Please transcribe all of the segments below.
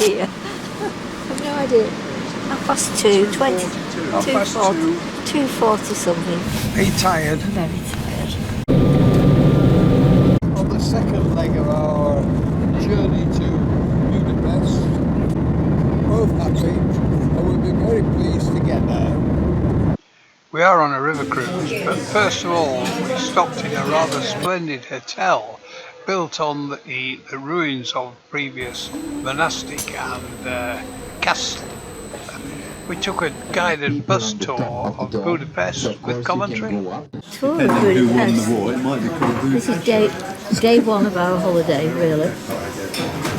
idea. I've no idea. 2:30, 2:40 something. Are you tired? Very tired. On the second leg of our journey to Budapest, both happy and we'll be very pleased to get there. We are on a river cruise, but first of all we stopped in a rather splendid hotel built on the ruins of previous monastic and castle. We took a guided bus tour of Budapest with commentary. Tour of Budapest. This is day one of our holiday, really.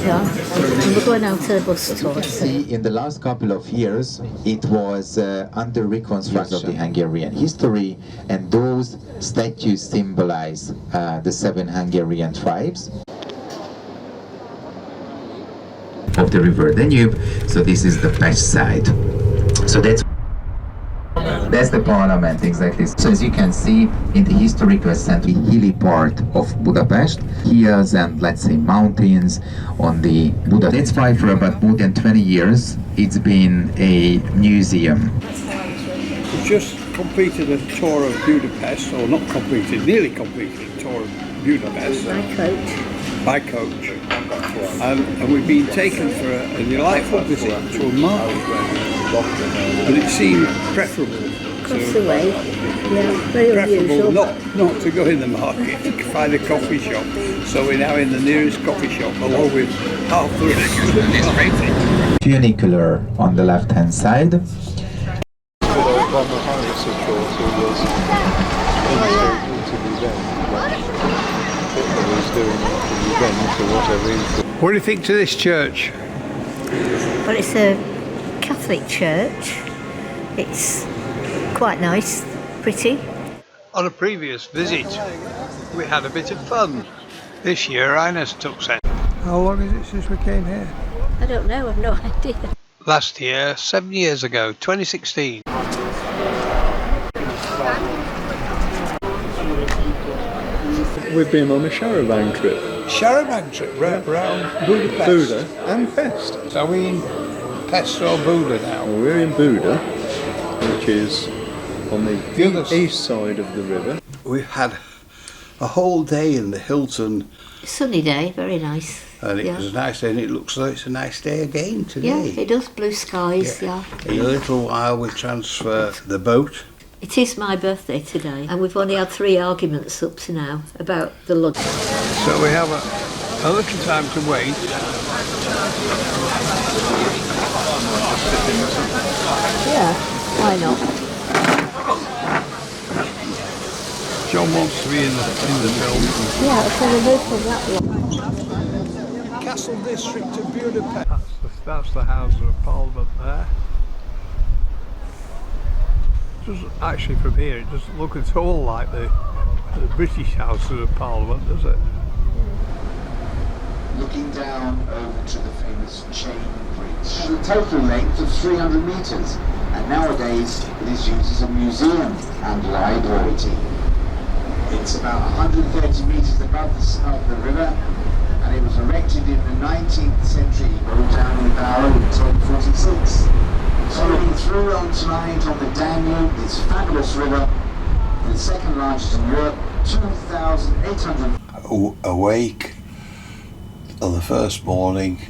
Yeah, and we're going out to a bus tour. See, in the last couple of years, it was under reconstruction of the Hungarian history, and those statues symbolize the 7 Hungarian tribes of the river Danube. So this is the Pest side. So that's the parliament, exactly. So as you can see, in the historical center, hilly part of Budapest, hills and let's say mountains on the Budapest. That's why for about more than 20 years, it's been a museum. We've just completed a tour of Budapest, or not completed, nearly completed a tour of Budapest. By coach. And we've been taken for a delightful visit to a market. And it seemed preferable not to go in the market, to find a coffee shop. So we're now in the nearest coffee shop, along with half the Funicular on the left hand side. What do you think to this church? Well, it's a Catholic church. It's quite nice, pretty. On a previous visit, we had a bit of fun. This year, Ines took sense. How long is it since we came here? I don't know, I've no idea. Last year, 7 years ago, 2016. We've been on a charavan trip. Charavan trip round Budapest. Buda and Pest. So are we in Pest or Buda now? Well, we're in Buda, which is on the east side of the river. We've had a whole day in the Hilton. Sunny day, very nice. And it was a nice day, and it looks like it's a nice day again today. Yeah, it does, blue skies, yeah. In a little while we transfer the boat. It is my birthday today, and we've only had 3 arguments up to now about the luggage. So we have a little time to wait. Yeah, why not? John wants to be in the film. Yeah, so we move from that one. Castle District of Budapest. That's the House of Parliament there. Just actually from here, it doesn't look at all like the British House of Parliament, does it? Looking down over to the famous chain bridge. It has a total length of 300 metres, and nowadays it is used as a museum and library. It's about 130 metres above the snout of the river, and it was erected in the 19th century. Rolled down in power in 1046. So looking through on tonight on the Danube, this fabulous river, the second largest in Europe, 2,800. Awake on the first morning.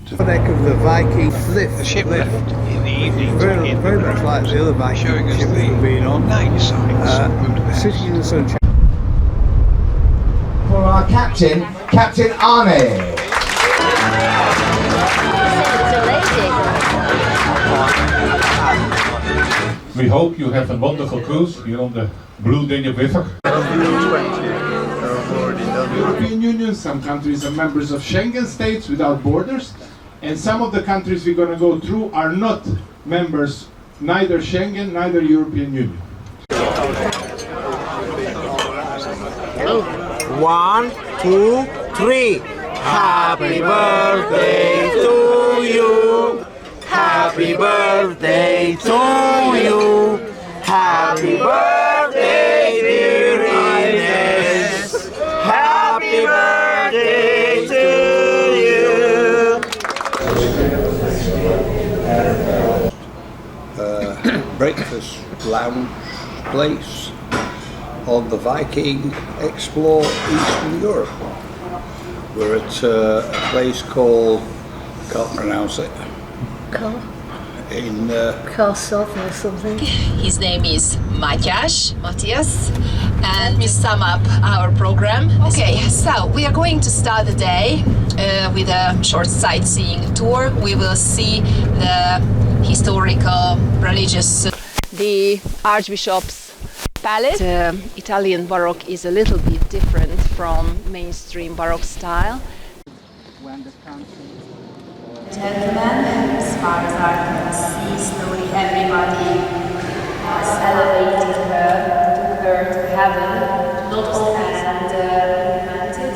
To the deck of the Viking lift. The ship lift in the evening. Very much like the other Viking ship we've been on. Night sights. Sitting in the sunshine. For our captain, Captain Arne. We hope you have a wonderful cruise here on the Blue Danube River. European Union, some countries are members of Schengen states without borders, and some of the countries we're going to go through are not members, neither Schengen, neither European Union. 1, 2, 3. Happy birthday to you. Happy birthday to you. Happy birthday, dear Ines. Happy birthday to you. breakfast lounge place on the Viking Explore Eastern Europe. We're at a place called, can't pronounce it, in Korsov or something. His name is Matthias, and we sum up our program. Okay, so we are going to start the day with a short sightseeing tour. We will see the historical, religious, the Archbishop's Palace. Italian Baroque is a little bit different from mainstream Baroque style. Gentlemen, as far as I can see, slowly everybody has elevated her, took her to heaven, not always and implemented.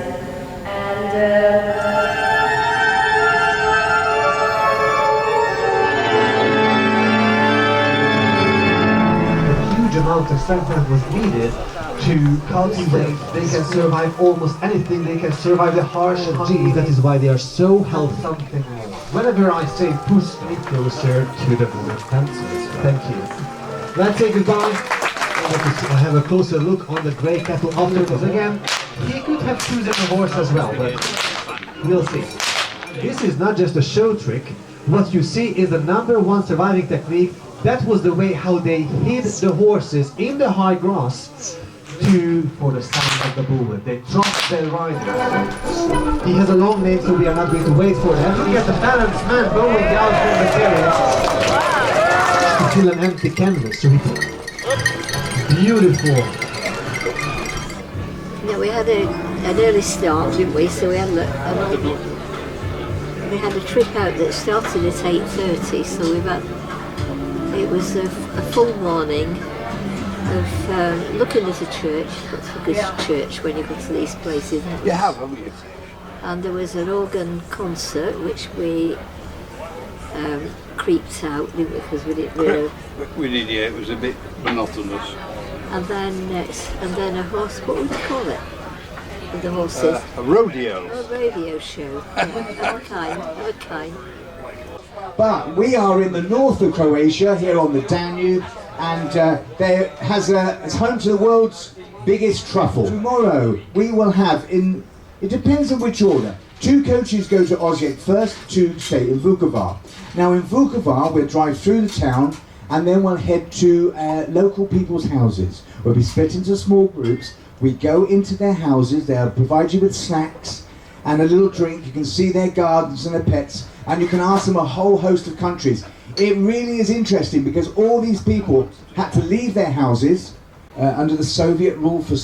A huge amount of strength was needed to cultivate. They can survive almost anything. They can survive the harsh G. That is why they are so healthy. Something more. Whenever I say push me closer to the wooden fences. Thank you. Let's say goodbye. I have a closer look on the grey cattle after this again. He could have chosen a horse as well, but we'll see. This is not just a show trick. What you see is the #1 surviving technique. That was the way how they hid the horses in the high grass for the sound of the bull. They dropped their rider. He has a long name, so we are not going to wait for that. Look at the balanced man going down from the carriage to fill an empty canvas. So beautiful. Yeah, we had an early start, didn't we? So we had a trip out that started at 8:30. So it was a full morning of looking at a church. That's a good church when you go to these places. You have, haven't you? And there was an organ concert which we creeped out, didn't we? Because we didn't really. We did, yeah. It was a bit monotonous. And then a horse. What would you call it? With the horses. A rodeo. A rodeo show. Yeah, of a kind. But we are in the north of Croatia, here on the Danube, and it's home to the world's biggest truffle. Tomorrow we will have, it depends on which order, 2 coaches go to Osijek first, 2 stay in Vukovar. Now in Vukovar we'll drive through the town and then we'll head to local people's houses. We'll be split into small groups. We go into their houses, they'll provide you with snacks and a little drink. You can see their gardens and their pets, and you can ask them a whole host of countries. It really is interesting because all these people had to leave their houses under the Soviet rule for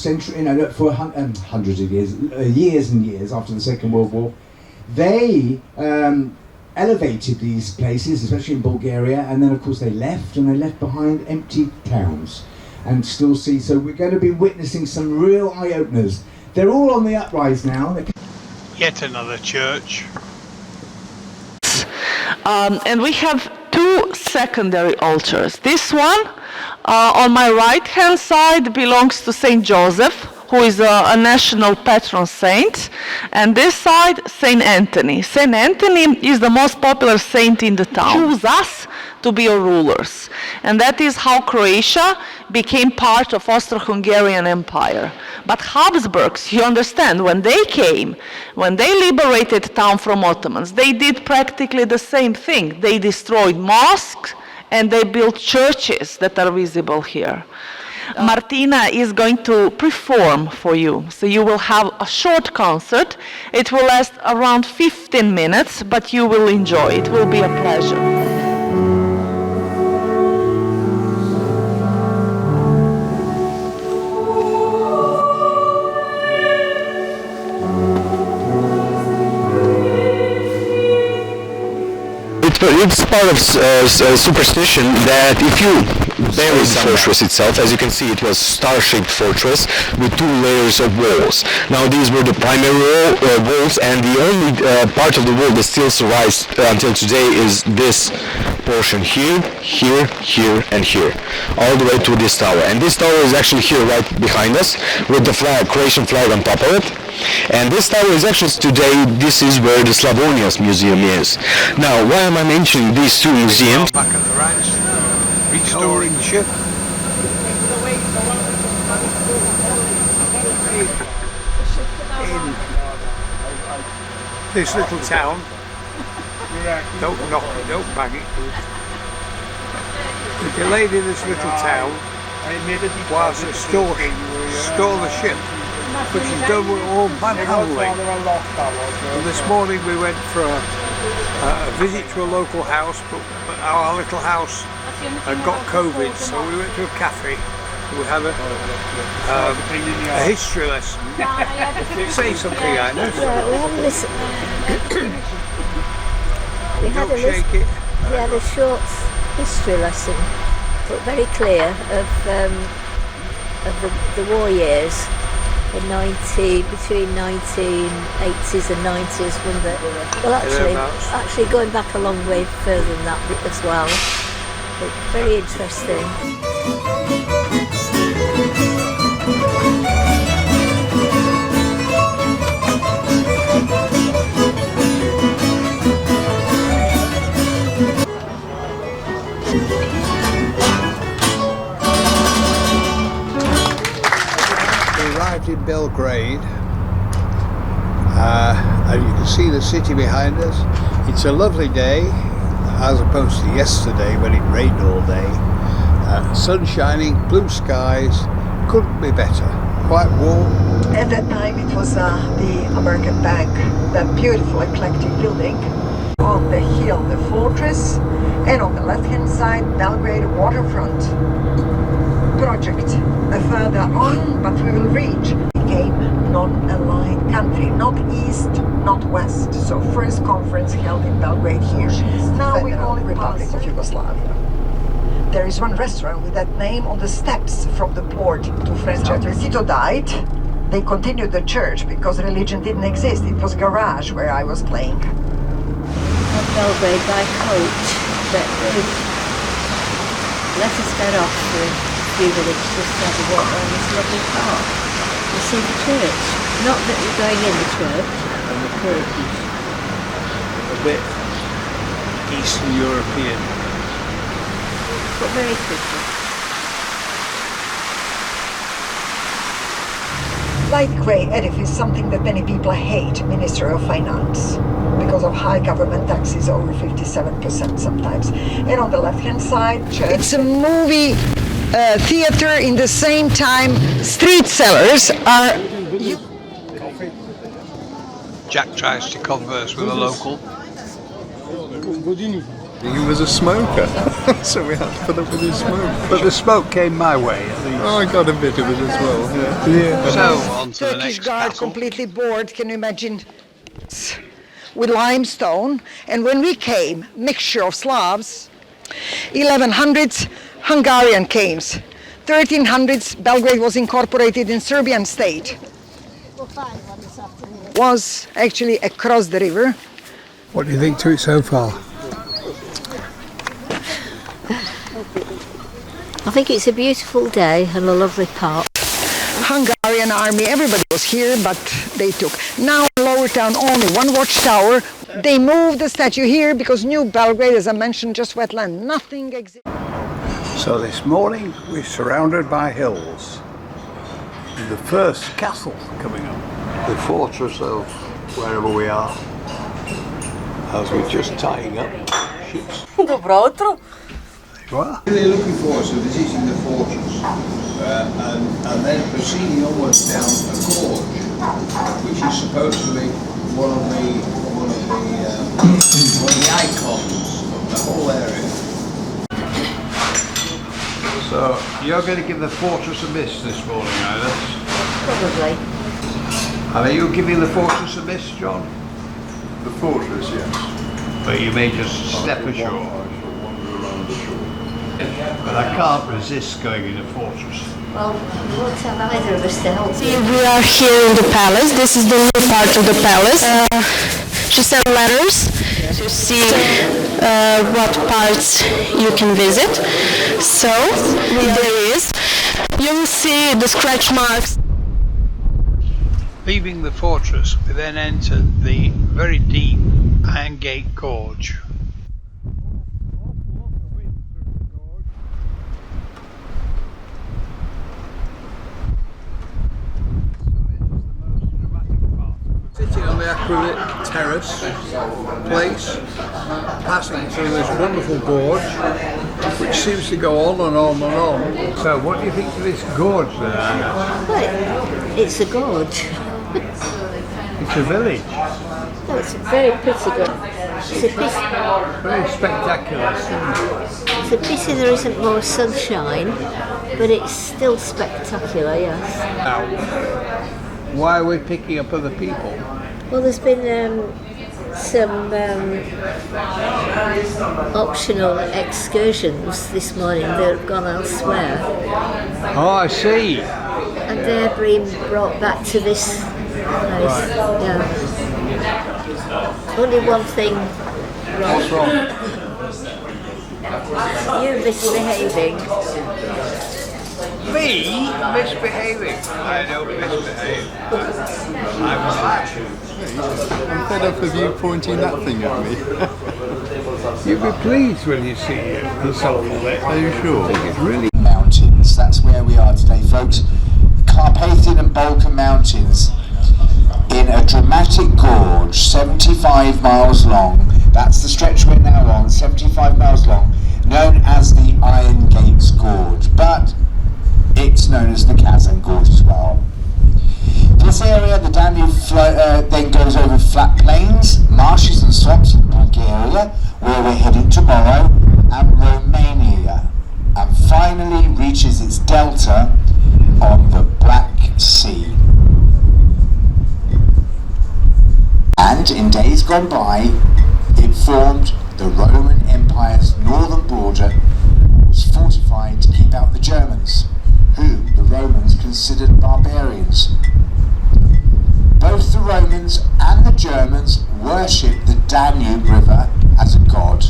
hundreds of years, years and years after the Second World War. They elevated these places, especially in Bulgaria, and then of course they left, and they left behind empty towns. And still see, so we're going to be witnessing some real eye-openers. They're all on the uprise now. Yet another church. And we have 2 secondary altars. This one on my right hand side belongs to Saint Joseph, who is a national patron saint, and this side Saint Anthony. Saint Anthony is the most popular saint in the town. Choose us to be our rulers, and that is how Croatia became part of Austro-Hungarian Empire. But Habsburgs, you understand, when they came, when they liberated town from Ottomans, they did practically the same thing. They destroyed mosques and they built churches that are visible here. Martina is going to perform for you. So you will have a short concert. It will last around 15 minutes, but you will enjoy. It will be a pleasure. It's part of superstition that if you bury the fortress itself, as you can see, it was star-shaped fortress with 2 layers of walls. Now these were the primary walls, and the only part of the wall that still survives until today is this portion here, here, here, and here, all the way to this tower. And this tower is actually here right behind us with the flag, Croatian flag on top of it. And this tower is actually today, this is where the Slavonia's museum is. Now, why am I mentioning these 2 museums? Back at the ranch, restoring the ship. In this little town, don't knock it, don't bang it. We delayed in this little town whilst they store the ship, which is done with all manhandling. And this morning we went for a visit to a local house, but our little house had got COVID, so we went to a cafe. We had a history lesson. Say something, Agnes. Yeah, we had a listen. we had a short history lesson, but very clear of the war years in between 1980s and 90s, when actually going back a long way further than that as well. But very interesting. In Belgrade, and you can see the city behind us. It's a lovely day as opposed to yesterday when it rained all day. Sun shining, blue skies, couldn't be better. Quite warm. At that time it was the American Bank, that beautiful eclectic building. On the hill, the fortress, and on the left hand side, Belgrade waterfront project. Further on, but we will reach, became non-aligned country, not east, not west. So first conference held in Belgrade here. Now we call it Republic of Yugoslavia. There is one restaurant with that name on the steps from the port to French. After Tito died, they continued the church because religion didn't exist. It was garage where I was playing. Belgrade by coach, but let us get off for a few minutes just to have a walk around this lovely park. You see the church. Not that you're going in the church, and the church is A bit Eastern European. but very pretty. Light grey edifice, something that many people hate, Minister of Finance, because of high government taxes, over 57% sometimes. And on the left-hand side, church. It's a movie theater. In the same time, street sellers are... Jack tries to converse with a local. He was a smoker, so we had to put up with his smoke. But the smoke came my way, at least. Oh, I got a bit of it as well, yeah. So, on to the Turkish next guard, castle. completely bored, can you imagine? With limestone. And when we came, mixture of Slavs, 1100s, Hungarian came. 1300s, Belgrade was incorporated in Serbian state. Was actually across the river. What do you think to it so far? I think it's a beautiful day and a lovely park. Hungarian army, everybody was here, but they took. Now in Lower Town only one watchtower. They moved the statue here because New Belgrade, as I mentioned, just wetland. Nothing exists. So this morning we're surrounded by hills. The first castle coming up. The fortress of wherever we are. As we're just tying up ships. Dobro jutro. What? Really looking forward to visiting the fortress and then proceeding onwards down a gorge, which is supposed to be one of the icons of the whole area. So you're going to give the fortress a miss this morning, Ines? Probably. And are you giving the fortress a miss, John? The fortress, yes. But you may just step ashore. But I can't resist going in a fortress. Well, we won't have either of us to help you. We are here in the palace. This is the new part of the palace. She sent letters to see what parts you can visit. So, there is. You will see the scratch marks. Leaving the fortress, we then entered the very deep Iron Gate Gorge. Sitting on the acrylic terrace place, passing through this wonderful gorge, which seems to go on and on and on. So, what do you think of this gorge there? Well, it's a gorge. It's a village. No, it's a very pretty gorge. It's a pity, very spectacular. it's a pity there isn't more sunshine, but it's still spectacular, yes. Now, why are we picking up other people? Well, there's been some optional excursions this morning that have gone elsewhere. Oh, I see. And they're being brought back to this place. Right. Yeah. Only one thing wrong. What's wrong? You're misbehaving. Me? Misbehaving? I don't misbehave. I'm relaxed. I'm fed up of you pointing that thing at me. You'll be pleased when you see yourself in it. Are you sure? I think it's really Mountains, that's where we are today, folks. Carpathian and Balkan Mountains in a dramatic gorge, 75 miles long. That's the stretch we're now on, 75 miles long, known as the Iron Gates Gorge, but it's known as the Kazan Gorge as well. This area, the Danube then goes over flat plains, marshes and swamps in Bulgaria, where we're heading tomorrow, and Romania, and finally reaches its delta on the Black Sea. And in days gone by, it formed the Roman Empire's northern border, was fortified to keep out the Germans, whom the Romans considered barbarians. Both the Romans and the Germans worshipped the Danube River as a god.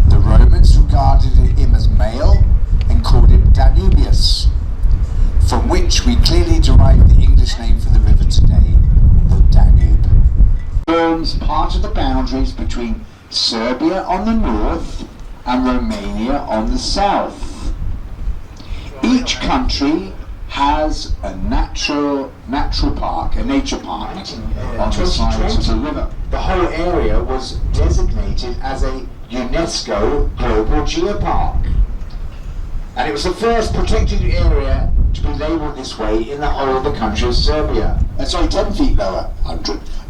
The Romans regarded him as male and called him Danubius, from which we clearly derive the English name for the river today, the Danube. Forms part of the boundaries between Serbia on the north and Romania on the south. Each country has a natural park, a nature park, on the sides of the river. The whole area was designated as a UNESCO Global Geopark. And it was the first protected area to be labelled this way in the whole of the country of Serbia. 10 feet lower,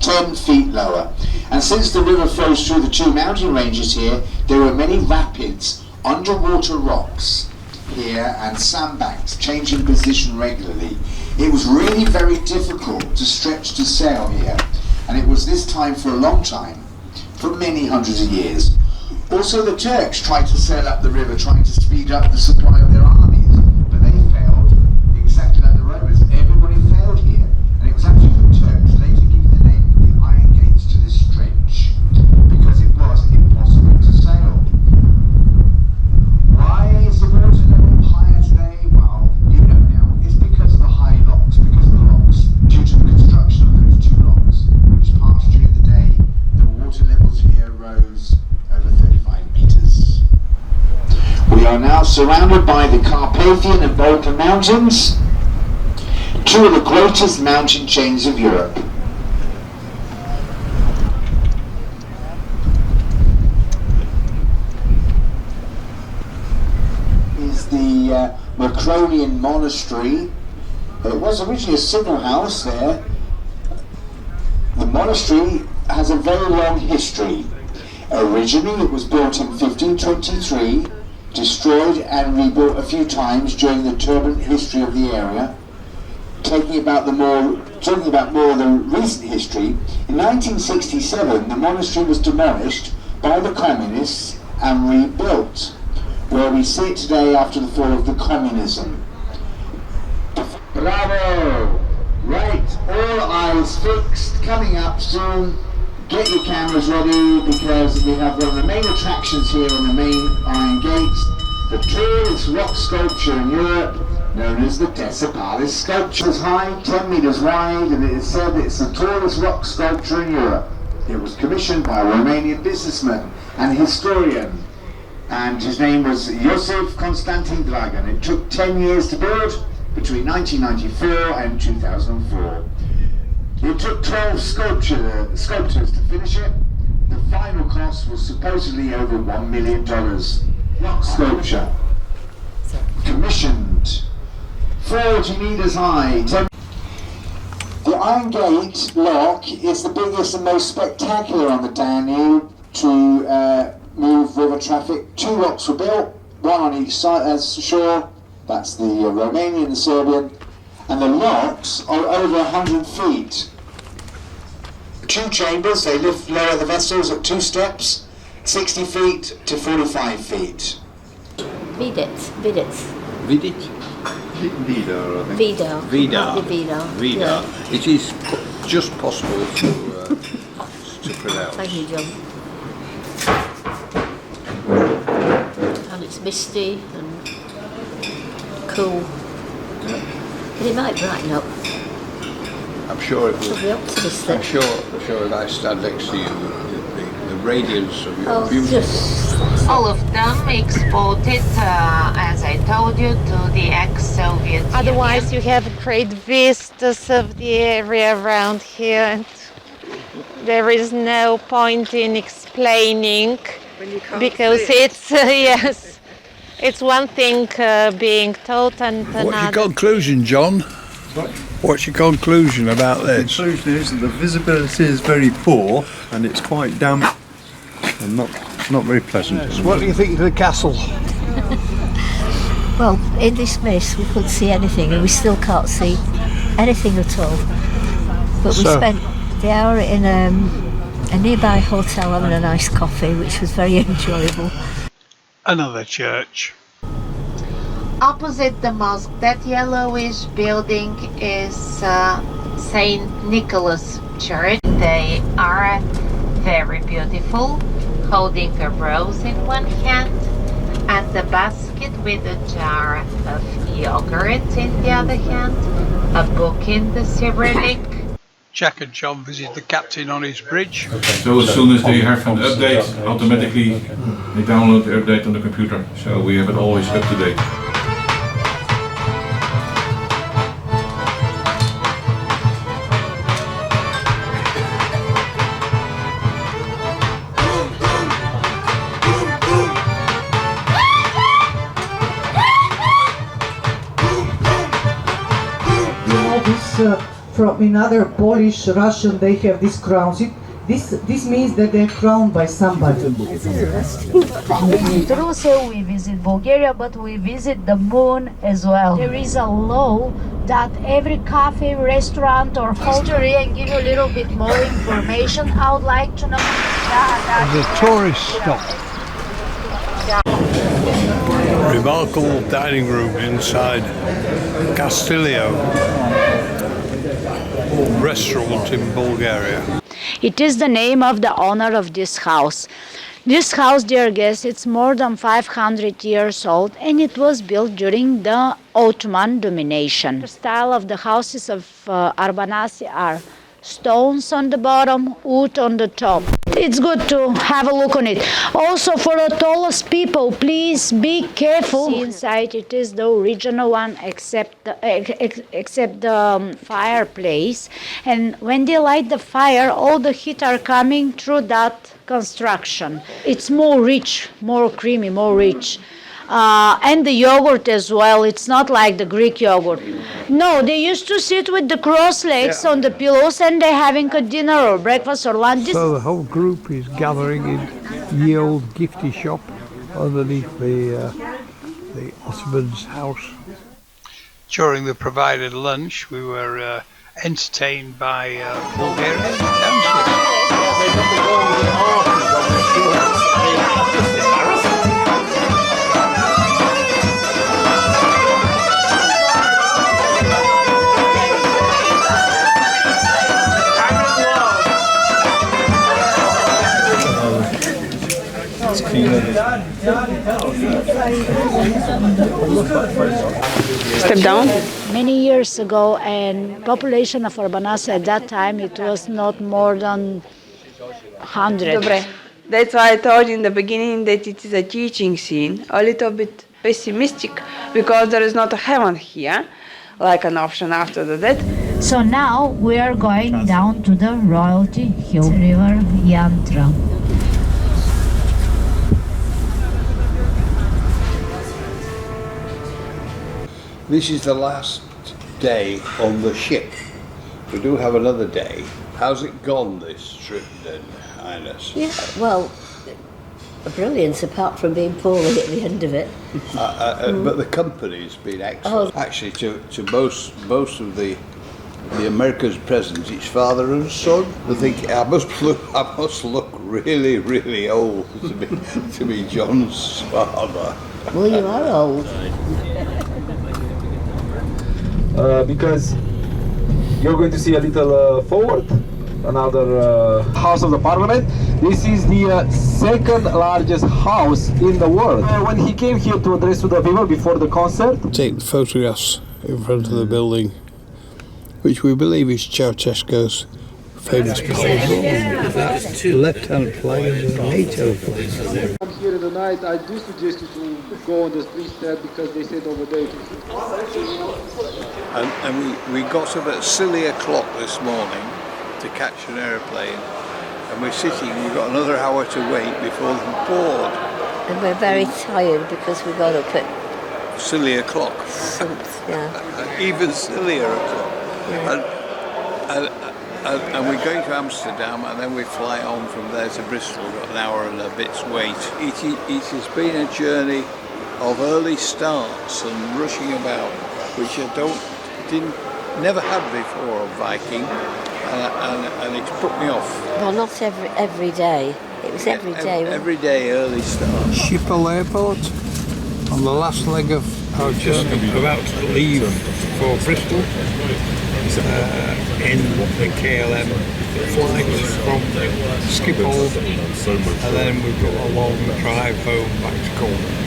10 feet lower. And since the river flows through the two mountain ranges here, there were many rapids, underwater rocks here and sandbanks changing position regularly. It was really very difficult to stretch to sail here, and it was this time for a long time, for many hundreds of years. Also the Turks tried to sail up the river, trying to speed up the supply of their armies, but they failed, exactly like the Romans. Everybody failed here, and it was actually the Turks later giving the name of the Iron Gates to this stretch, because it was impossible to sail. Why is the water level higher today? Well, you know now. It's because of the high locks, due to the construction of those two locks, which passed during the day. The water levels here rose over 35 meters. We are now surrounded by the Carpathian and Balkan Mountains, two of the greatest mountain chains of Europe. Is the Macronian Monastery. It was originally a civil house there. The monastery has a very long history. Originally it was built in 1523, destroyed and rebuilt a few times during the turbulent history of the area. Talking about more of the recent history, in 1967 the monastery was demolished by the communists and rebuilt, where we see it today after the fall of the communism. Bravo! Right, all eyes fixed, coming up soon. Get your cameras ready, because we have one of the main attractions here on the main Iron Gates, the tallest rock sculpture in Europe, known as the Tesipalis sculpture. It's high, 10 meters wide, and it is said that it's the tallest rock sculpture in Europe. It was commissioned by a Romanian businessman and historian, and his name was Iosif Constantin Dragan. It took 10 years to build, between 1994 and 2004. It took 12 sculptors to finish it. The final cost was supposedly over $1 million. Rock sculpture. Commissioned. 40 meters high. The Iron Gate lock is the biggest and most spectacular on the Danube to move river traffic. 2 locks were built, one on each side as shore. That's the Romanian and the Serbian. And the locks are over 100 feet. 2 chambers, they lower the vessels at 2 steps, 60 feet to 45 feet. Vidar. Vidit? Vidar, I think. Vidar. Vidar. Might be Vidar. Vidar. Yeah. It is just possible to pronounce. Thank you, John. And it's misty and cool. And it might brighten up. I'm sure it Should be will. optimistic. I'm sure if I stand next to you, the radiance of your beauty. Just all of them exported, as I told you, to the ex-Soviet Otherwise, Union. you have great vistas of the area around here, and there is no point in explaining because it's yes, it's one thing being taught and What's your another. conclusion, John? What's your conclusion about The this? conclusion is that the visibility is very poor and it's quite damp and not very pleasant. What do you think of the castle? well, in this mist we couldn't see anything, and we still can't see anything at all. But we So- spent the hour in a nearby hotel having a nice coffee, which was very enjoyable. Another church. Opposite the mosque, that yellowish building is St. Nicholas Church. They are very beautiful, holding a rose in one hand and the basket with a jar of yogurt in the other hand, a book in the Cyrillic. Jack and John visit the captain on his bridge. So as soon as they have an update, automatically they download the update on the computer. So we have it always up to date. From another Polish, Russian, they have these crowns. This means that they're crowned by somebody. True, we visit Bulgaria, but we visit the moon as well. There is a law that every cafe, restaurant or history, and give you a little bit more information. I would like to know. The tourist stop. Remarkable dining room inside Castillo restaurant in Bulgaria. It is the name of the owner of this house. This house, dear guests, it's more than 500 years old, and it was built during the Ottoman domination. The style of the houses of Arbanasi are stones on the bottom, wood on the top. It's good to have a look on it. Also, for the tallest people, please be careful. See inside, it is the original one, except the fireplace. And when they light the fire, all the heat are coming through that construction. It's more rich, more creamy, more rich. And the yogurt as well, it's not like the Greek yogurt. No, they used to sit with the cross legs on the pillows and they're having a dinner or breakfast or lunch. So the whole group is gathering in the old gifty shop underneath the Ottoman's house. During the provided lunch, we were entertained by Bulgarian dancers. Step down. Many years ago, and population of Arbanasa at that time, it was not more than 100. Dobre. That's why I told you in the beginning that it is a teaching scene, a little bit pessimistic, because there is not a heaven here, like an option after the death. So now we are going down to the Royalty Hill River Yantra. This is the last day on the ship. We do have another day. How's it gone, this trip then, Ines? Yeah, well, brilliant, apart from being poorly at the end of it. But the company's been excellent. Actually, to most of the Americans present, it's father and son. I think I must look really, really old to be John's father. Well, you are old. Because you're going to see a little forward, another House of the Parliament. This is the second largest house in the world. When he came here to address to the people before the concert, Take the photographs in front of the building, which we believe is Ceausescu's famous palace. That's left-hand flag of the NATO flag. I'm here tonight. I do suggest you to go on the street there because they said over there. And we got up at silly o'clock this morning to catch an aeroplane, and we're sitting. We've got another hour to wait before the board. And we're very tired because we got up at Silly o'clock. Even sillier o'clock. Yeah. And we're going to Amsterdam, and then we fly on from there to Bristol. We've got an hour and a bit's wait. It has been a journey of early starts and rushing about, which I never had before on Viking, and it's put me off. Well, not every day. It was every day. Every day early start. Schiphol Airport, on the last leg of our journey, about to leave for Bristol in the KLM flight from Schiphol, and then we've got a long drive home back to Cornwall.